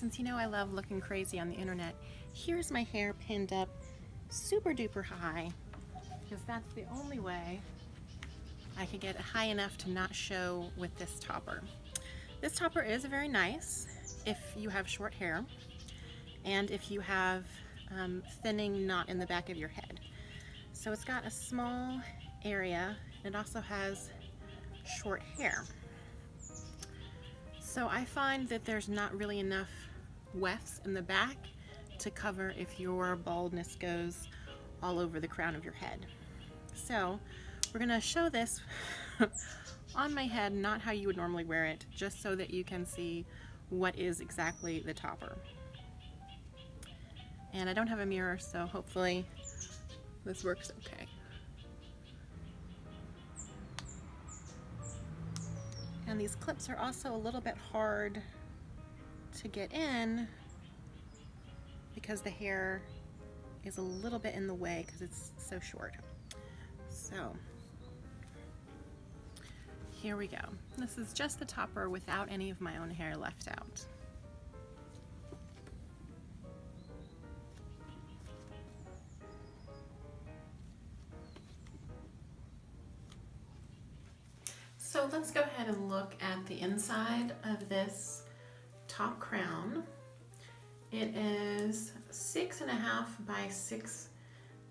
since you know I love looking crazy on the internet, here's my hair pinned up super duper high, because that's the only way I could get it high enough to not show with this topper. This topper is very nice if you have short hair and if you have thinning not in the back of your head. So it's got a small area, and it also has short hair. So I find that there's not really enough wefts in the back to cover if your baldness goes all over the crown of your head. So we're gonna show this on my head, not how you would normally wear it, just so that you can see what is exactly the topper. And I don't have a mirror, so hopefully this works okay. And these clips are also a little bit hard to get in because the hair is a little bit in the way because it's so short. So here we go. This is just the topper without any of my own hair left out. So let's go ahead and look at the inside of this top crown. It is 6.5 by 6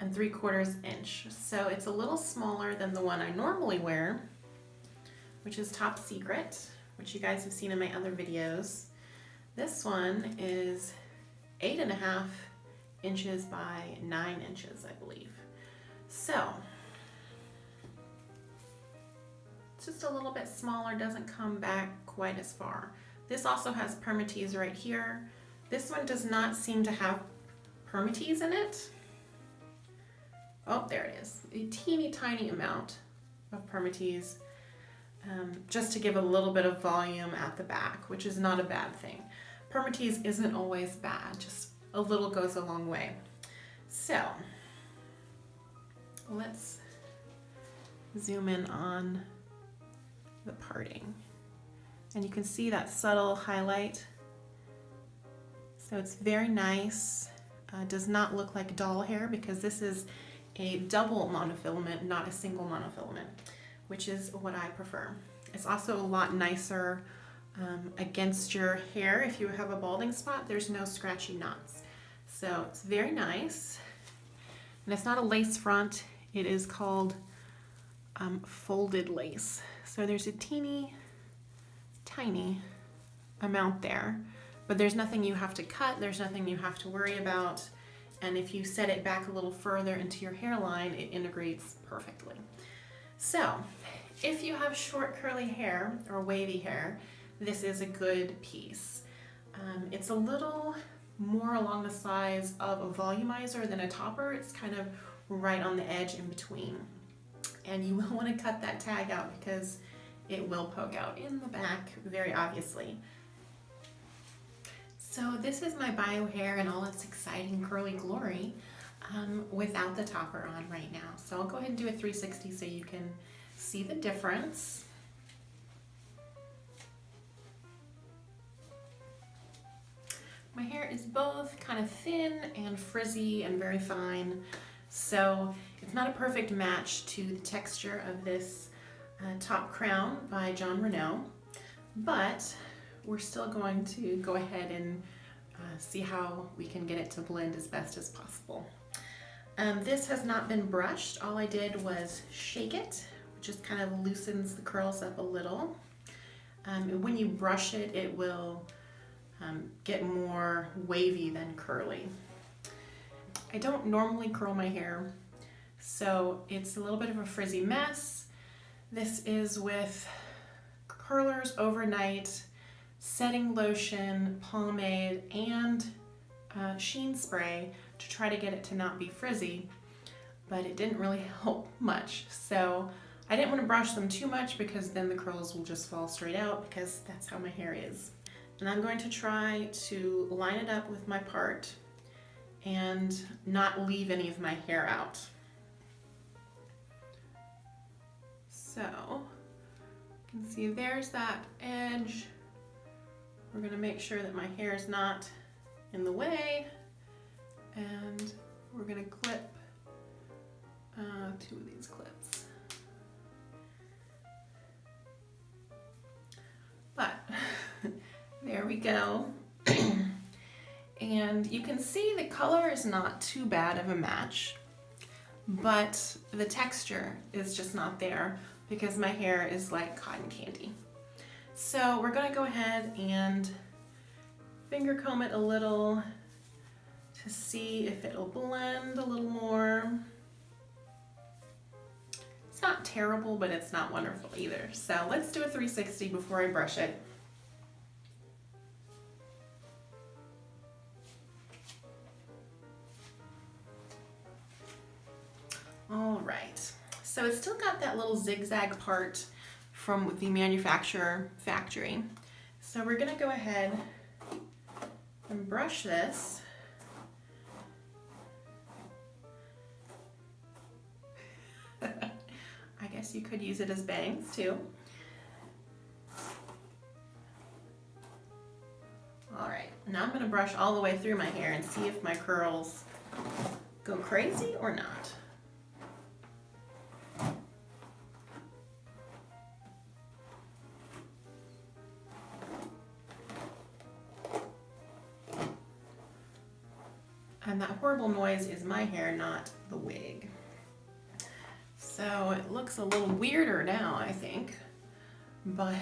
3/4 inch. So it's a little smaller than the one I normally wear, which is Top Secret, which you guys have seen in my other videos. This one is 8.5 inches by 9 inches, I believe. So it's just a little bit smaller, doesn't come back quite as far. This also has permatease right here. This one does not seem to have permatease in it. Oh, there it is. A teeny tiny amount of permatease, just to give a little bit of volume at the back, which is not a bad thing. Permatease isn't always bad, just a little goes a long way. So let's zoom in on the parting, and you can see that subtle highlight. So it's very nice. Does not look like doll hair because this is a double monofilament, not a single monofilament, which is what I prefer. It's also a lot nicer against your hair. If you have a balding spot, there's no scratchy knots. So it's very nice. And it's not a lace front. It is called folded lace. So there's a teeny tiny amount there, but there's nothing you have to cut, there's nothing you have to worry about, and if you set it back a little further into your hairline, it integrates perfectly. So if you have short curly hair or wavy hair, this is a good piece. It's a little more along the size of a volumizer than a topper. It's kind of right on the edge in between. And you will want to cut that tag out because it will poke out in the back very obviously. So this is my biohair in all its exciting curly glory without the topper on right now. So I'll go ahead and do a 360 so you can see the difference. My hair is both kind of thin and frizzy and very fine, so it's not a perfect match to the texture of this top crown by Jon Renau, but we're still going to go ahead and see how we can get it to blend as best as possible. This has not been brushed. All I did was shake it, which just kind of loosens the curls up a little. And when you brush it, it will get more wavy than curly. I don't normally curl my hair, so it's a little bit of a frizzy mess. This is with curlers overnight, setting lotion, pomade, and sheen spray to try to get it to not be frizzy, but it didn't really help much. So I didn't want to brush them too much because then the curls will just fall straight out, because that's how my hair is. And I'm going to try to line it up with my part and not leave any of my hair out. So you can see there's that edge We're gonna make sure that my hair is not in the way, and we're gonna clip 2 of these clips. But there we go. And you can see the color is not too bad of a match, but the texture is just not there because my hair is like cotton candy. So we're gonna go ahead and finger comb it a little to see if it'll blend a little more. It's not terrible, but it's not wonderful either. So let's do a 360 before I brush it. All right, so it's still got that little zigzag part from the manufacturer factory. So we're gonna go ahead and brush this. I guess you could use it as bangs too. All right, now I'm gonna brush all the way through my hair and see if my curls go crazy or not. And that horrible noise is my hair, not the wig. So it looks a little weirder now, I think, but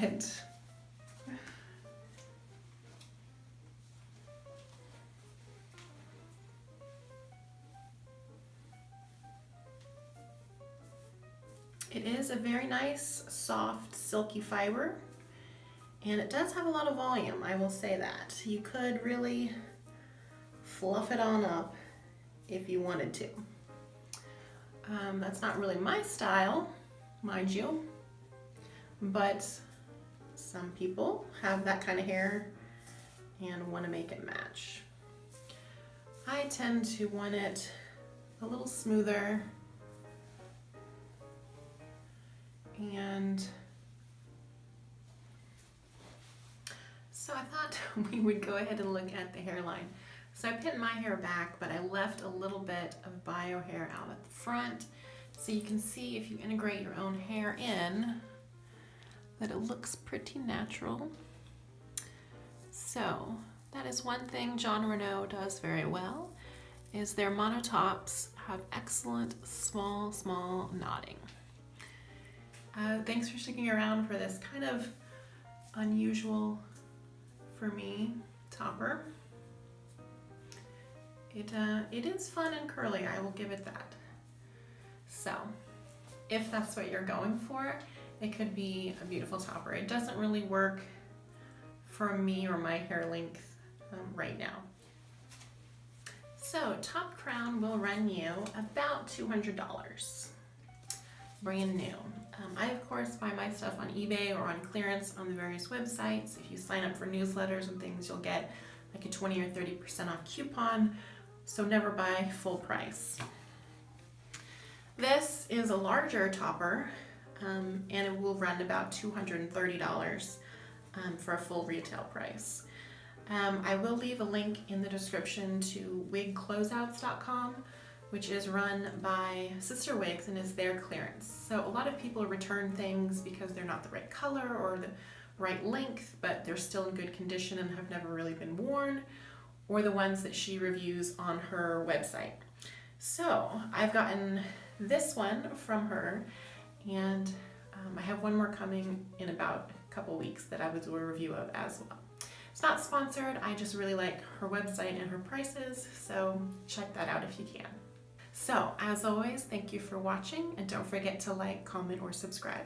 it is a very nice, soft, silky fiber, and it does have a lot of volume, I will say that. You could really fluff it on up if you wanted to. That's not really my style, mind you, but some people have that kind of hair and want to make it match. I tend to want it a little smoother, and so I thought we would go ahead and look at the hairline. So I pinned my hair back, but I left a little bit of biohair out at the front. So you can see if you integrate your own hair in, that it looks pretty natural. So that is one thing Jon Renau does very well, is their monotops have excellent small knotting. Thanks for sticking around for this kind of unusual, for me, topper. It is fun and curly, I will give it that. So, if that's what you're going for, it could be a beautiful topper. It doesn't really work for me or my hair length right now. So, top crown will run you about $200, brand new. I, of course, buy my stuff on eBay or on clearance on the various websites. If you sign up for newsletters and things, you'll get like a 20 or 30% off coupon. So never buy full price. This is a larger topper, and it will run about $230 for a full retail price. I will leave a link in the description to wigcloseouts.com, which is run by Sister Wigs and is their clearance. So a lot of people return things because they're not the right color or the right length, but they're still in good condition and have never really been worn, or the ones that she reviews on her website. So I've gotten this one from her, and I have one more coming in about a couple weeks that I will do a review of as well. It's not sponsored, I just really like her website and her prices, so check that out if you can. So as always, thank you for watching, and don't forget to like, comment, or subscribe.